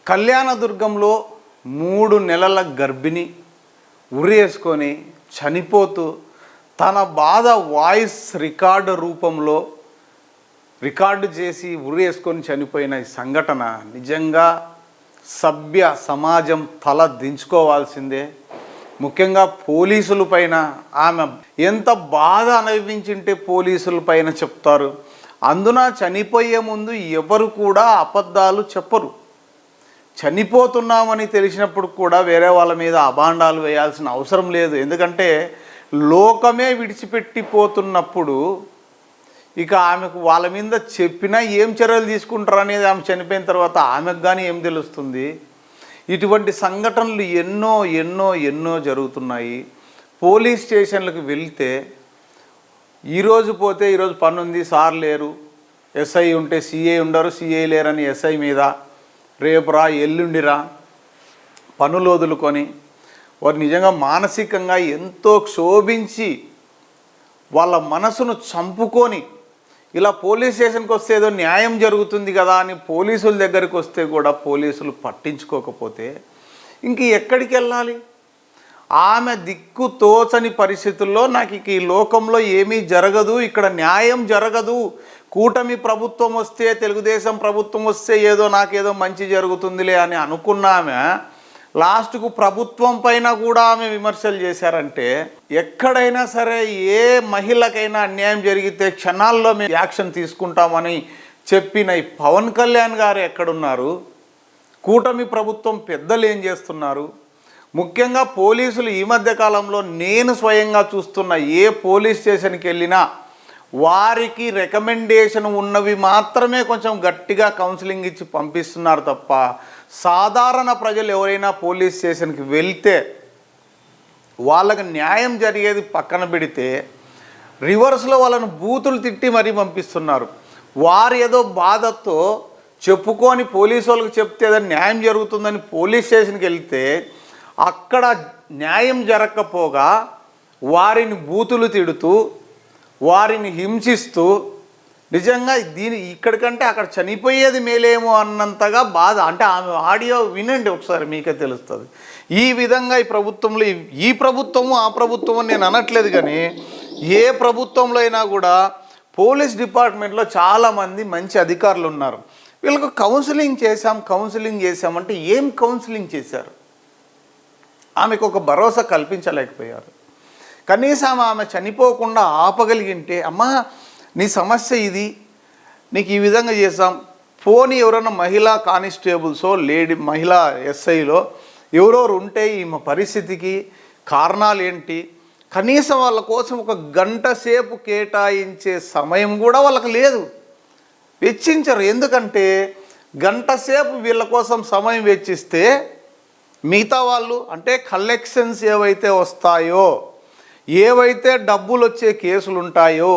కళ్యాణదుర్గంలో 3 నెలల గర్భిణి ఉరేసుకొని చనిపోతూ తన బాధ వాయిస్ రూపంలో రికార్డు చేసి ఉరేసుకొని చనిపోయిన ఈ సంఘటన నిజంగా సభ్య సమాజం తల దించుకోవాల్సిందే. ముఖ్యంగా పోలీసుల పైన ఆమె ఎంత బాధ అనుభవించింటే పోలీసుల పైన చెప్తారు. అందున చనిపోయే ముందు ఎవరు కూడా అబద్ధాలు చెప్పరు. చనిపోతున్నామని తెలిసినప్పుడు కూడా వేరే వాళ్ళ మీద అభాండాలు వేయాల్సిన అవసరం లేదు. ఎందుకంటే లోకమే విడిచిపెట్టిపోతున్నప్పుడు ఇక ఆమెకు వాళ్ళ మీద చెప్పినా ఏం చర్యలు తీసుకుంటారు అనేది ఆమె చనిపోయిన తర్వాత ఆమెకు కానీ ఏం తెలుస్తుంది. ఇటువంటి సంఘటనలు ఎన్నో ఎన్నో ఎన్నో జరుగుతున్నాయి. పోలీస్ స్టేషన్లకు వెళ్తే ఈరోజు పోతే ఈరోజు పని ఉంది, సార్ లేరు, ఎస్ఐ ఉంటే సిఐ ఉండరు, సిఐ లేరని ఎస్ఐ మీద రేపురా ఎల్లుండిరా పనులు వదులుకొని వారు నిజంగా మానసికంగా ఎంతో క్షోభించి వాళ్ళ మనసును చంపుకొని ఇలా పోలీస్ స్టేషన్కి వస్తే ఏదో న్యాయం జరుగుతుంది కదా అని పోలీసుల దగ్గరికి వస్తే కూడా పోలీసులు పట్టించుకోకపోతే ఇంక ఎక్కడికి వెళ్ళాలి? ఆమె దిక్కు తోచని పరిస్థితుల్లో నాకు ఇక ఈ లోకంలో ఏమీ జరగదు, ఇక్కడ న్యాయం జరగదు, కూటమి ప్రభుత్వం వస్తే తెలుగుదేశం ప్రభుత్వం వస్తే ఏదో నాకేదో మంచి జరుగుతుందిలే అని అనుకున్న ఆమె లాస్ట్కు ప్రభుత్వం పైన కూడా ఆమె విమర్శలు చేశారంటే ఎక్కడైనా సరే ఏ మహిళకైనా అన్యాయం జరిగితే క్షణాల్లో మేము యాక్షన్ తీసుకుంటామని చెప్పిన ఈ పవన్ కళ్యాణ్ గారు ఎక్కడున్నారు? కూటమి ప్రభుత్వం పెద్దలు ఏం చేస్తున్నారు? ముఖ్యంగా పోలీసులు ఈ మధ్య కాలంలో నేను స్వయంగా చూస్తున్న ఏ పోలీస్ స్టేషన్కి వెళ్ళినా వారికి రికమెండేషన్ ఉన్నవి మాత్రమే కొంచెం గట్టిగా కౌన్సిలింగ్ ఇచ్చి పంపిస్తున్నారు తప్ప సాధారణ ప్రజలు ఎవరైనా పోలీస్ స్టేషన్కి వెళ్తే వాళ్ళకి న్యాయం జరిగేది పక్కన పెడితే రివర్స్లో వాళ్ళను బూతులు తిట్టి మరీ పంపిస్తున్నారు. వారు ఏదో బాధతో చెప్పుకొని పోలీసు వాళ్ళకి చెప్తే ఏదో న్యాయం జరుగుతుందని పోలీస్ స్టేషన్కి వెళ్తే అక్కడ న్యాయం జరగకపోగా వారిని బూతులు తిడుతూ వారిని హింసిస్తూ నిజంగా ఇక్కడికంటే అక్కడ చనిపోయేది మేలేమో అన్నంతగా బాధ. అంటే ఆమె ఆడియో వినండి ఒకసారి, మీకే తెలుస్తుంది. ఈ విధంగా ఈ ప్రభుత్వంలో ఈ ప్రభుత్వము ఆ ప్రభుత్వము నేను అనట్లేదు, కానీ ఏ ప్రభుత్వంలో అయినా కూడా పోలీస్ డిపార్ట్మెంట్లో చాలామంది మంచి అధికారులు ఉన్నారు. వీళ్ళకు కౌన్సిలింగ్ చేశామంటే ఏం కౌన్సిలింగ్ చేశారు? ఆమెకు ఒక భరోసా కల్పించలేకపోయారు. కనీసం ఆమె చనిపోకుండా ఆపగలిగింటే, అమ్మా నీ సమస్య ఇది, నీకు ఈ విధంగా చేసాం, పోనీ ఎవరైనా మహిళా కానిస్టేబుల్సో మహిళా ఎస్ఐలో ఎవరెవరు ఉంటే ఈమె పరిస్థితికి కారణాలు ఏంటి, కనీసం వాళ్ళ కోసం ఒక గంట సేపు కేటాయించే సమయం కూడా వాళ్ళకి లేదు, వెచ్చించరు. ఎందుకంటే గంట సేపు వీళ్ళ కోసం సమయం వెచ్చిస్తే మిగతా వాళ్ళు అంటే కలెక్షన్స్ ఏవైతే వస్తాయో, ఏవైతే డబ్బులు వచ్చే కేసులు ఉంటాయో,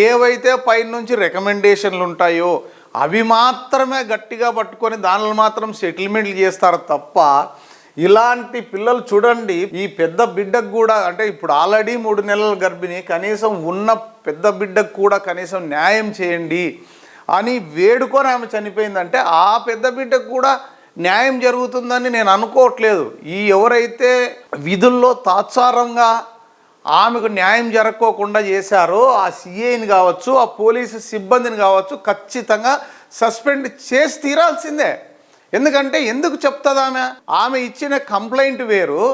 ఏవైతే పైనుంచి రికమెండేషన్లు ఉంటాయో అవి మాత్రమే గట్టిగా పట్టుకొని దానిలో మాత్రం సెటిల్మెంట్లు చేస్తారు తప్ప ఇలాంటి పిల్లలు చూడండి. ఈ పెద్ద బిడ్డకు కూడా అంటే ఇప్పుడు ఆల్రెడీ 3 నెలల గర్భిణి, కనీసం ఉన్న పెద్ద బిడ్డకు కూడా కనీసం న్యాయం చేయండి అని వేడుకొని ఆమె చనిపోయిందంటే ఆ పెద్ద బిడ్డకు కూడా న్యాయం జరుగుతుందని నేను అనుకోవట్లేదు. ఈ ఎవరైతే విధుల్లో తాత్సారంగా ఆమెకు న్యాయం జరగకోకుండా చేశారో ఆ సిఐని కావచ్చు, ఆ పోలీసు సిబ్బందిని కావచ్చు ఖచ్చితంగా సస్పెండ్ చేసి తీరాల్సిందే. ఎందుకంటే ఎందుకు చెప్తుంది ఆమె ఇచ్చిన కంప్లైంట్ వేరు,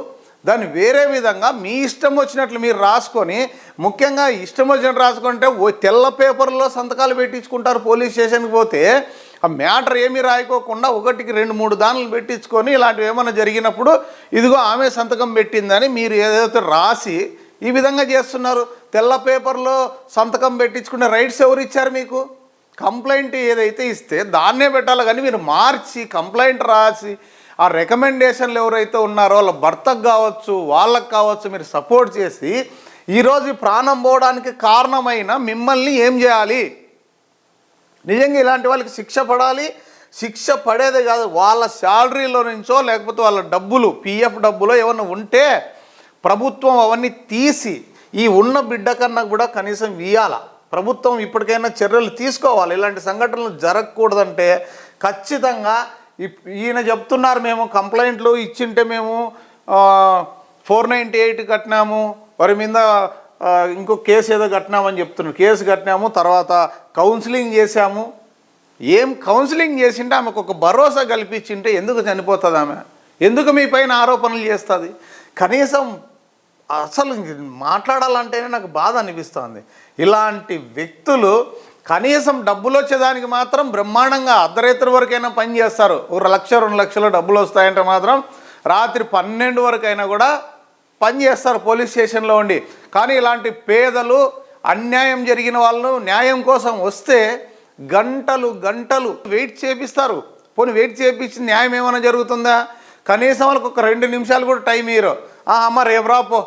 దాన్ని వేరే విధంగా మీ ఇష్టం వచ్చినట్లు మీరు రాసుకొని, ముఖ్యంగా ఇష్టం వచ్చినట్టు రాసుకుంటే తెల్ల పేపర్లో సంతకాలు పెట్టించుకుంటారు. పోలీస్ స్టేషన్కి పోతే ఆ మ్యాటర్ ఏమీ రాయకోకుండా 1కి 2, 3 దానులు పెట్టించుకొని ఇలాంటివి ఏమైనా జరిగినప్పుడు ఇదిగో ఆమె సంతకం పెట్టిందని మీరు ఏదైతే రాసి ఈ విధంగా చేస్తున్నారు. తెల్ల పేపర్లో సంతకం పెట్టించుకునే రైట్స్ ఎవరు ఇచ్చారు మీకు? కంప్లైంట్ ఏదైతే ఇస్తే దాన్నే పెట్టాలి, కానీ మీరు మార్చి కంప్లైంట్ రాసి ఆ రికమెండేషన్లు ఎవరైతే ఉన్నారో వాళ్ళ భర్తకు కావచ్చు వాళ్ళకు కావచ్చు మీరు సపోర్ట్ చేసి ఈరోజు ప్రాణం పోవడానికి కారణమైన మిమ్మల్ని ఏం చేయాలి? నిజంగా ఇలాంటి వాళ్ళకి శిక్ష పడాలి. శిక్ష పడేదే కాదు, వాళ్ళ శాలరీలో నుంచో లేకపోతే వాళ్ళ డబ్బులు పిఎఫ్ డబ్బులో ఏమన్నా ఉంటే ప్రభుత్వం అవన్నీ తీసి ఈ ఉన్న బిడ్డ కన్నా కూడా కనీసం ఇయ్యాల. ప్రభుత్వం ఇప్పటికైనా చర్యలు తీసుకోవాలి. ఇలాంటి సంఘటనలు జరగకూడదంటే ఖచ్చితంగా ఈయన చెప్తున్నారు మేము కంప్లైంట్లు ఇచ్చింటే మేము 498 కట్టినాము, వారి మీద ఇంకో కేసు ఏదో కట్టినామని చెప్తున్నారు. కేసు కట్టినాము, తర్వాత కౌన్సిలింగ్ చేశాము. ఏం కౌన్సిలింగ్ చేసింటే ఆమెకు ఒక భరోసా కల్పించింటే ఎందుకు చనిపోతుంది ఆమె? ఎందుకు మీ పైన ఆరోపణలు చేస్తుంది? కనీసం అసలు మాట్లాడాలంటేనే నాకు బాధ అనిపిస్తుంది. ఇలాంటి వ్యక్తులు కనీసం డబ్బులు వచ్చేదానికి మాత్రం బ్రహ్మాండంగా అర్ధరాత్రి వరకైనా పని చేస్తారు. 1 లక్ష 2 లక్షలు డబ్బులు వస్తాయంటే మాత్రం రాత్రి 12 వరకైనా కూడా పని చేస్తారు పోలీస్ స్టేషన్లో ఉండి. కానీ ఇలాంటి పేదలు, అన్యాయం జరిగిన వాళ్ళు న్యాయం కోసం వస్తే గంటలు గంటలు వెయిట్ చేపిస్తారు. పోనీ వెయిట్ చేపించి న్యాయం ఏమైనా జరుగుతుందా? కనీసం వాళ్ళకి ఒక 2 నిమిషాలు కూడా టైం ఇయ్యరు. అమ్మ రేపు రాపో,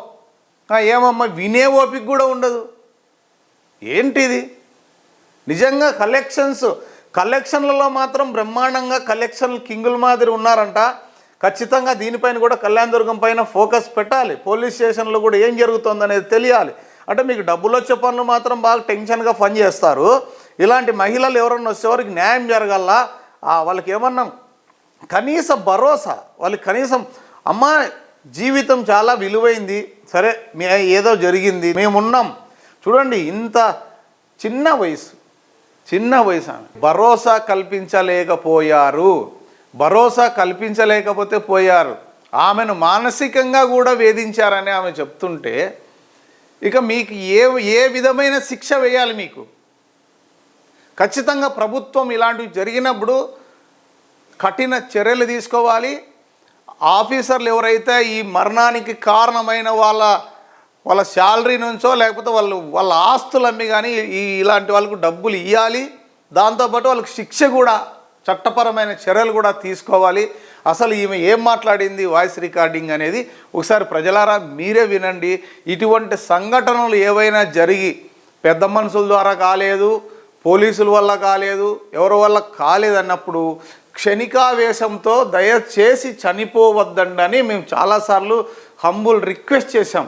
ఏమమ్మా వినే ఓపిక కూడా ఉండదు. ఏంటిది? నిజంగా కలెక్షన్లలో మాత్రం బ్రహ్మాండంగా కలెక్షన్ కింగుల మాదిరి ఉన్నారంట. ఖచ్చితంగా దీనిపైన కూడా కళ్యాణదుర్గం పైన ఫోకస్ పెట్టాలి. పోలీస్ స్టేషన్లో కూడా ఏం జరుగుతుంది అనేది తెలియాలి. అంటే మీకు డబ్బులు వచ్చే పనులు మాత్రం బాగా టెన్షన్గా పని చేస్తారు. ఇలాంటి మహిళలు ఎవరన్నా వచ్చే వారికి న్యాయం జరగాల. వాళ్ళకి ఏమన్నా కనీస భరోసా, వాళ్ళకి కనీసం అమ్మ జీవితం చాలా విలువైంది, సరే ఏదో జరిగింది, మేమున్నాం. చూడండి ఇంత చిన్న వయసు ఆమె భరోసా కల్పించలేకపోతే పోయారు. ఆమెను మానసికంగా కూడా వేధించారని ఆమె చెప్తుంటే ఇక మీకు ఏ విధమైన శిక్ష వేయాలి? మీకు ఖచ్చితంగా ప్రభుత్వం ఇలాంటివి జరిగినప్పుడు కఠిన చర్యలు తీసుకోవాలి. ఆఫీసర్లు ఎవరైతే ఈ మరణానికి కారణమైన వాళ్ళ శాలరీ నుంచో లేకపోతే వాళ్ళ ఆస్తులు అమ్మి కానీ ఇలాంటి వాళ్ళకు డబ్బులు ఇవ్వాలి. దాంతోపాటు వాళ్ళకి శిక్ష కూడా, చట్టపరమైన చర్యలు కూడా తీసుకోవాలి. అసలు ఈమె ఏం మాట్లాడింది వాయిస్ రికార్డింగ్ అనేది ఒకసారి ప్రజలారా మీరే వినండి. ఇటువంటి సంఘటనలు ఏవైనా జరిగి పెద్ద మనుషుల ద్వారా కాలేదు, పోలీసుల వల్ల కాలేదు, ఎవరి వల్ల కాలేదన్నప్పుడు క్షణికావేశంతో దయచేసి చనిపోవద్దండి మేము చాలాసార్లు హంబుల్ రిక్వెస్ట్ చేశాం.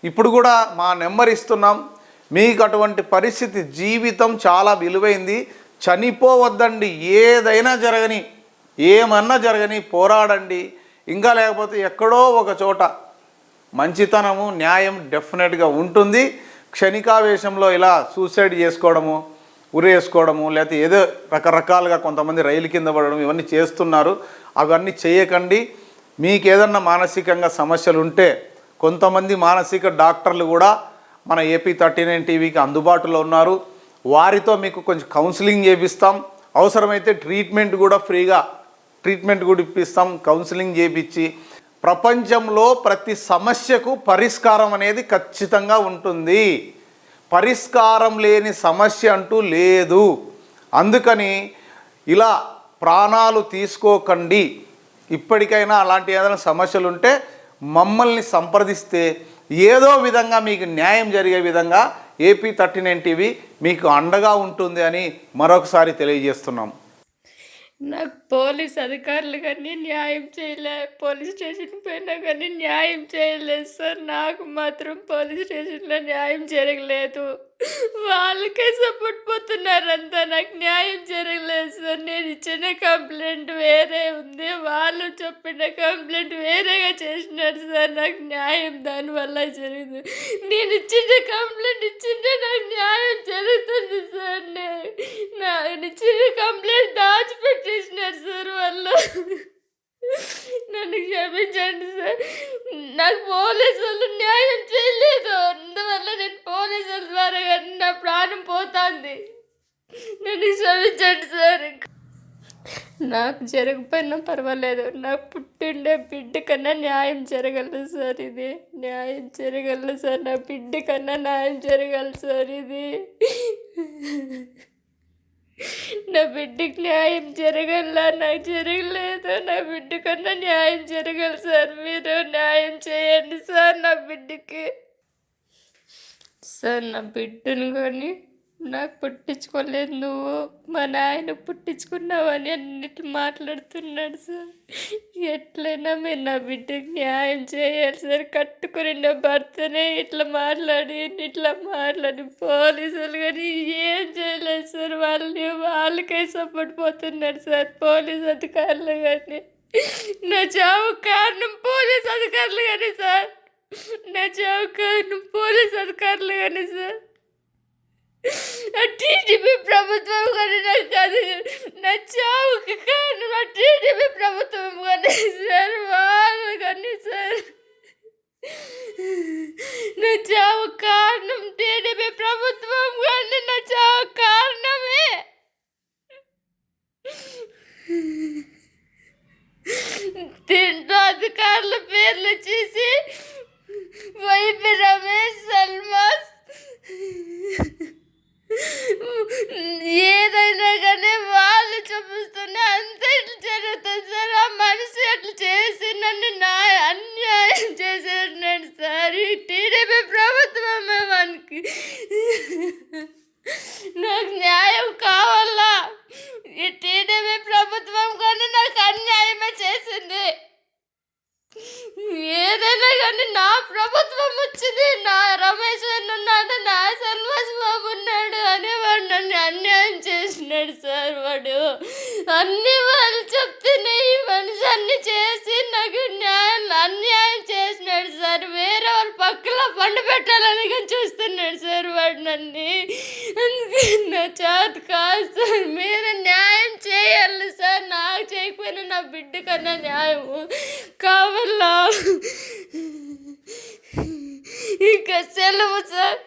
ఇప్పుడు కూడా మా నెంబర్ ఇస్తున్నాం. మీకు అటువంటి పరిస్థితి, జీవితం చాలా విలువైంది, చనిపోవద్దండి. ఏదైనా జరగని, ఏమన్నా జరగని పోరాడండి. ఇంకా లేకపోతే ఎక్కడో ఒక చోట మంచితనము, న్యాయం డెఫినెట్గా ఉంటుంది. క్షణికావేశంలో ఇలా సూసైడ్ చేసుకోవడము, ఉరేసుకోవడము, లేకపోతే ఏదో రకరకాలుగా కొంతమంది రైలు కింద పడడం ఇవన్నీ చేస్తున్నారు. అవన్నీ చేయకండి. మీకు ఏదన్నా మానసికంగా సమస్యలు ఉంటే కొంతమంది మానసిక డాక్టర్లు కూడా మన ఏపీ 39 టీవీకి అందుబాటులో ఉన్నారు. వారితో మీకు కొంచెం కౌన్సిలింగ్ చేపిస్తాం. అవసరమైతే ట్రీట్మెంట్ కూడా ఫ్రీగా ట్రీట్మెంట్ కూడా ఇప్పిస్తాం. కౌన్సిలింగ్ చేపించి ప్రపంచంలో ప్రతి సమస్యకు పరిష్కారం అనేది ఖచ్చితంగా ఉంటుంది. పరిష్కారం లేని సమస్య అంటూ లేదు. అందుకని ఇలా ప్రాణాలు తీసుకోకండి. ఇప్పటికైనా అలాంటి ఏదైనా సమస్యలు ఉంటే మమ్మల్ని సంప్రదిస్తే ఏదో విధంగా మీకు న్యాయం జరిగే విధంగా ఏపీ 39 టీవీ మీకు అండగా ఉంటుంది అని మరొకసారి తెలియజేస్తున్నాం. నాకు పోలీస్ అధికారులు కానీ న్యాయం పోలీస్ స్టేషన్ పోయినా కానీ న్యాయం చేయలేదు సార్. నాకు మాత్రం పోలీస్ స్టేషన్లో న్యాయం జరగలేదు. వాళ్ళకే సపోర్ట్ పోతున్నారంతా. నాకు న్యాయం జరగలేదు సార్. నేను ఇచ్చిన కంప్లైంట్ వేరే ఉంది, వాళ్ళు చెప్పిన కంప్లైంట్ వేరేగా చేసినారు సార్. నాకు న్యాయం దానివల్ల జరిగింది. నేను ఇచ్చిన కంప్లైంట్ ఇచ్చింటే నాకు న్యాయం జరుగుతుంది సార్. నేను ఇచ్చిన కంప్లైంట్ దాచిపెట్టేసినారు సార్ వాళ్ళు. నన్ను క్షమించండి సార్. నాకు పోలీసు వాళ్ళు న్యాయం చేయలేదు. అందువల్ల నేను పోలీసుల ద్వారా నా ప్రాణం పోతుంది. నన్ను క్షమించండి సార్. నాకు జరగకపోయినా పర్వాలేదు, నాకు పుట్టిండే బిడ్డ కన్నా న్యాయం జరగలదు సార్. ఇది న్యాయం జరగలదు సార్. నా బిడ్డ కన్నా న్యాయం జరగలదు సార్. ఇది నా బిడ్డకి న్యాయం జరగల, నాకు జరగలేదు. నా బిడ్డ కన్నా న్యాయం జరగదు సార్. మీరు న్యాయం చేయండి సార్ నా బిడ్డకి. సార్ నా బిడ్డను కానీ నాకు పుట్టించుకోలేదు నువ్వు, మా నాయన పుట్టించుకున్నావని అన్నిట్లు మాట్లాడుతున్నాడు సార్. ఎట్లయినా మీరు నా బిడ్డకి న్యాయం చేయాలి సార్. కట్టుకుని నా భర్తనే ఇట్లా మాట్లాడి పోలీసులు కానీ ఏం చేయలేదు సార్. వాళ్ళకే సపోర్ట్ పోతున్నాడు సార్ పోలీస్ అధికారులు కానీ. నా చావు కారణం పోలీస్ అధికారులు కానీ సార్. నా చావు కారణం పోలీస్ అధికారులు కానీ సార్. టీడీపీ ప్రభుత్వం కానీ నాకు కాదు. నా చావుకి కారణం టీడీపీ ప్రభుత్వం కానీ సార్. వాళ్ళు కానీ సార్. నా చావు కారణం టీడీపీ ప్రభుత్వం కానీ నా చావు కారణమే. దీంట్లో అధికారుల పేర్లు చేసి వైపీ రమేష్, సల్మాస్ ఏదైనా కానీ వాళ్ళు చూపిస్తున్నా అంతే ఇట్లా జరుగుతుంది సార్. ఆ మనిషి అట్లా చేసి నన్ను అన్యాయం చేసేసినాడు సార్. ఈ టీడీపీ ప్రభుత్వమే మనకి. నాకు న్యాయం కావాలా. ఈ టీడీపీ ప్రభుత్వం కానీ నాకు అన్యాయమే చేసింది. ఏదైనా కానీ నా ప్రభుత్వం వచ్చింది, నా రమేష్ ఉన్నాడు, నా సల్మాస్ బాబు ఉన్నాడు అని వాడు నన్ను అన్యాయం చేసినాడు సార్. వాడు అన్ని వాళ్ళు చెప్తేనే ఈ మనిషి అన్ని చేసి నాకు అన్యాయం చేసినాడు సార్. వేరే వాళ్ళ పక్కలో పండు పెట్టాలని కానీ చూస్తున్నాడు సార్ వాడు నన్ను. అందుకే నా చేత కాదు సార్. మీరు న్యాయం చేయాలి సార్. నాకు చేయకపోయినా నా బిడ్డ కన్నా న్యాయం కావాలా. ఇంకా సెలవు సార్.